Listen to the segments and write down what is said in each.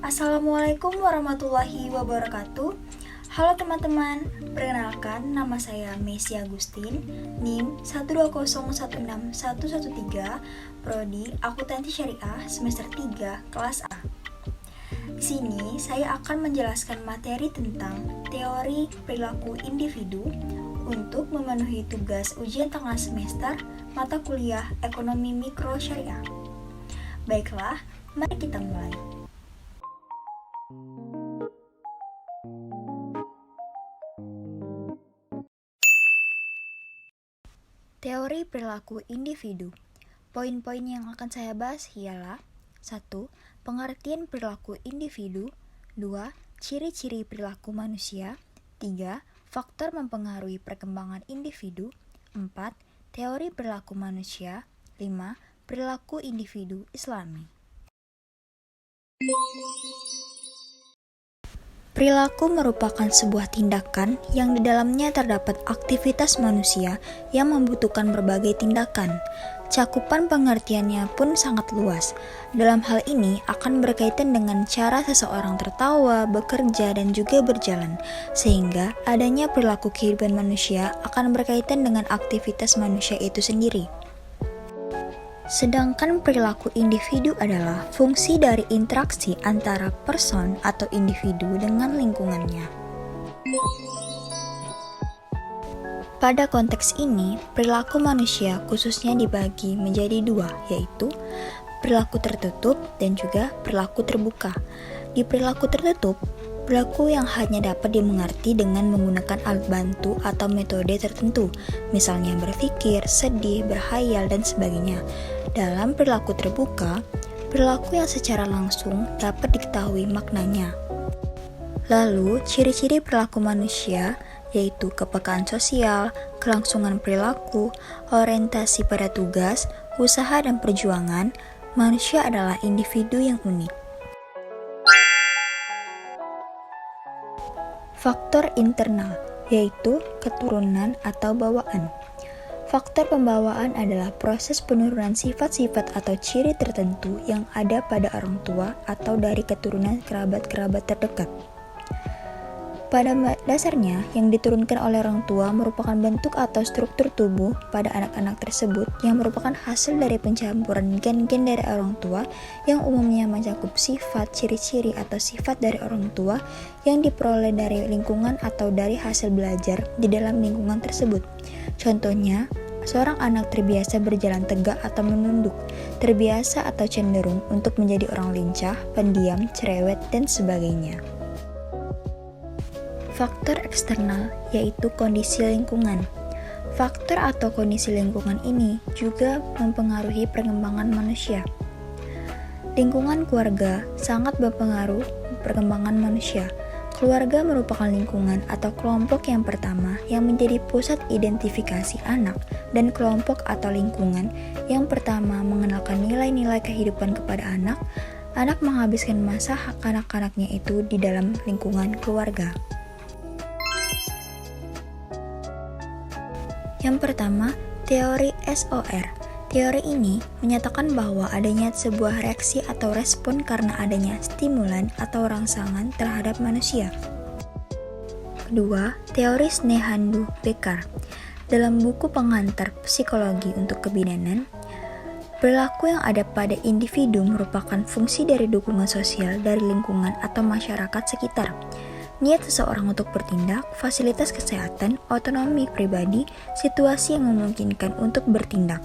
Assalamualaikum warahmatullahi wabarakatuh. Halo teman-teman, perkenalkan nama saya Messi Agustin, NIM 120161113, Prodi Akuntansi Syariah semester 3 kelas A. Di sini saya akan menjelaskan materi tentang teori perilaku individu untuk memenuhi tugas ujian tengah semester mata kuliah Ekonomi Mikro Syariah. Baiklah, mari kita mulai. Teori perilaku individu. Poin-poin yang akan saya bahas ialah 1. Pengertian perilaku individu. 2. Ciri-ciri perilaku manusia. 3. Faktor mempengaruhi perkembangan individu. 4. Teori perilaku manusia. 5. Perilaku individu Islami. Perilaku merupakan sebuah tindakan yang di dalamnya terdapat aktivitas manusia yang membutuhkan berbagai tindakan. Cakupan pengertiannya pun sangat luas. Dalam hal ini akan berkaitan dengan cara seseorang tertawa, bekerja, dan juga berjalan, sehingga adanya perilaku kehidupan manusia akan berkaitan dengan aktivitas manusia itu sendiri. Sedangkan perilaku individu adalah fungsi dari interaksi antara person atau individu dengan lingkungannya. Pada konteks ini, perilaku manusia khususnya dibagi menjadi dua, yaitu perilaku tertutup dan juga perilaku terbuka. Di perilaku tertutup, perilaku yang hanya dapat dimengerti dengan menggunakan alat bantu atau metode tertentu, misalnya berpikir, sedih, berhayal, dan sebagainya. Dalam perilaku terbuka, perilaku yang secara langsung dapat diketahui maknanya. Lalu, ciri-ciri perilaku manusia yaitu kepekaan sosial, kelangsungan perilaku, orientasi pada tugas, usaha dan perjuangan. Manusia adalah individu yang unik. Faktor internal, yaitu keturunan atau bawaan. Faktor pembawaan adalah proses penurunan sifat-sifat atau ciri tertentu yang ada pada orang tua atau dari keturunan kerabat-kerabat terdekat. Pada dasarnya, yang diturunkan oleh orang tua merupakan bentuk atau struktur tubuh pada anak-anak tersebut yang merupakan hasil dari pencampuran gen-gen dari orang tua yang umumnya mencakup sifat, ciri-ciri, atau sifat dari orang tua yang diperoleh dari lingkungan atau dari hasil belajar di dalam lingkungan tersebut. Contohnya, seorang anak terbiasa berjalan tegak atau menunduk, terbiasa atau cenderung untuk menjadi orang lincah, pendiam, cerewet, dan sebagainya. Faktor eksternal, yaitu kondisi lingkungan. Faktor atau kondisi lingkungan ini juga mempengaruhi perkembangan manusia. Lingkungan keluarga sangat berpengaruh perkembangan manusia. Keluarga merupakan lingkungan atau kelompok yang pertama yang menjadi pusat identifikasi anak, dan kelompok atau lingkungan yang pertama mengenalkan nilai-nilai kehidupan kepada anak. Anak menghabiskan masa kanak-kanaknya itu di dalam lingkungan keluarga. Yang pertama, teori SOR. Teori ini menyatakan bahwa adanya sebuah reaksi atau respon karena adanya stimulan atau rangsangan terhadap manusia. Kedua, teori Snehandu-Becker. Dalam buku pengantar psikologi untuk kebidanan, perilaku yang ada pada individu merupakan fungsi dari dukungan sosial dari lingkungan atau masyarakat sekitar. Niat seseorang untuk bertindak, fasilitas kesehatan, otonomi pribadi, situasi yang memungkinkan untuk bertindak.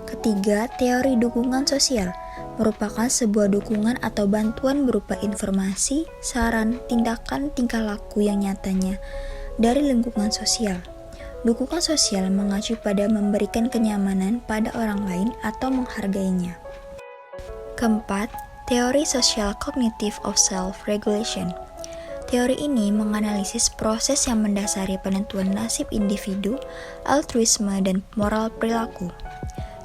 Ketiga, teori dukungan sosial merupakan sebuah dukungan atau bantuan berupa informasi, saran, tindakan, tingkah laku yang nyatanya dari lingkungan sosial. Dukungan sosial mengacu pada memberikan kenyamanan pada orang lain atau menghargainya. Keempat, teori social cognitive of self-regulation. Teori ini menganalisis proses yang mendasari penentuan nasib individu, altruisme, dan moral perilaku.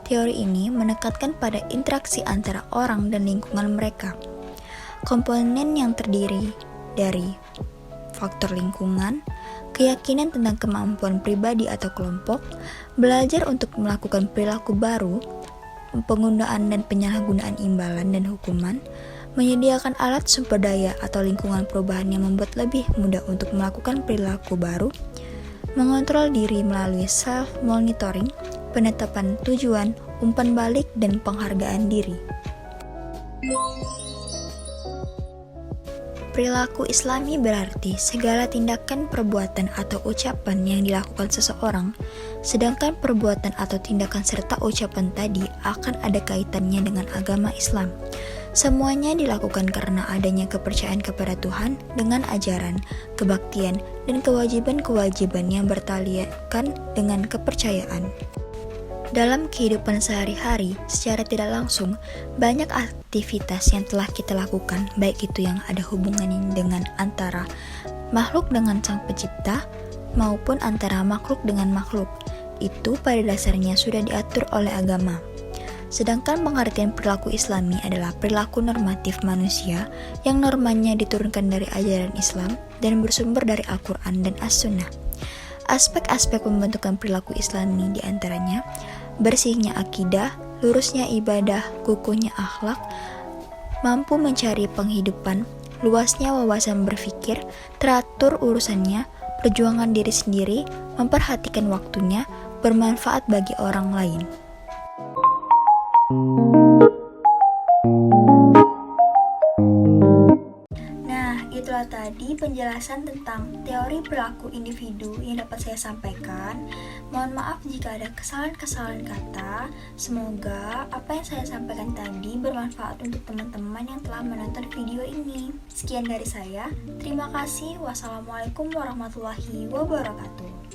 Teori ini menekankan pada interaksi antara orang dan lingkungan mereka. Komponen yang terdiri dari faktor lingkungan, keyakinan tentang kemampuan pribadi atau kelompok, belajar untuk melakukan perilaku baru, penggunaan dan penyalahgunaan imbalan dan hukuman, menyediakan alat sumber daya atau lingkungan perubahan yang membuat lebih mudah untuk melakukan perilaku baru, mengontrol diri melalui self-monitoring, penetapan tujuan, umpan balik, dan penghargaan diri. Perilaku Islami berarti segala tindakan, perbuatan, atau ucapan yang dilakukan seseorang, sedangkan perbuatan atau tindakan serta ucapan tadi akan ada kaitannya dengan agama Islam. Semuanya dilakukan karena adanya kepercayaan kepada Tuhan dengan ajaran, kebaktian, dan kewajiban-kewajiban yang bertalikan dengan kepercayaan. Dalam kehidupan sehari-hari, secara tidak langsung, banyak aktivitas yang telah kita lakukan, baik itu yang ada hubungannya dengan antara makhluk dengan Sang Pencipta, maupun antara makhluk dengan makhluk. Itu pada dasarnya sudah diatur oleh agama. Sedangkan pengertian perilaku Islami adalah perilaku normatif manusia yang normanya diturunkan dari ajaran Islam dan bersumber dari Al-Quran dan As-Sunnah. Aspek-aspek pembentukan perilaku Islami diantaranya bersihnya akidah, lurusnya ibadah, kukuhnya akhlak, mampu mencari penghidupan, luasnya wawasan berpikir, teratur urusannya, perjuangan diri sendiri, memperhatikan waktunya, bermanfaat bagi orang lain. Itulah tadi penjelasan tentang teori perilaku individu yang dapat saya sampaikan. Mohon maaf jika ada kesalahan-kesalahan kata. Semoga apa yang saya sampaikan tadi bermanfaat untuk teman-teman yang telah menonton video ini. Sekian dari saya. Terima kasih. Wassalamualaikum warahmatullahi wabarakatuh.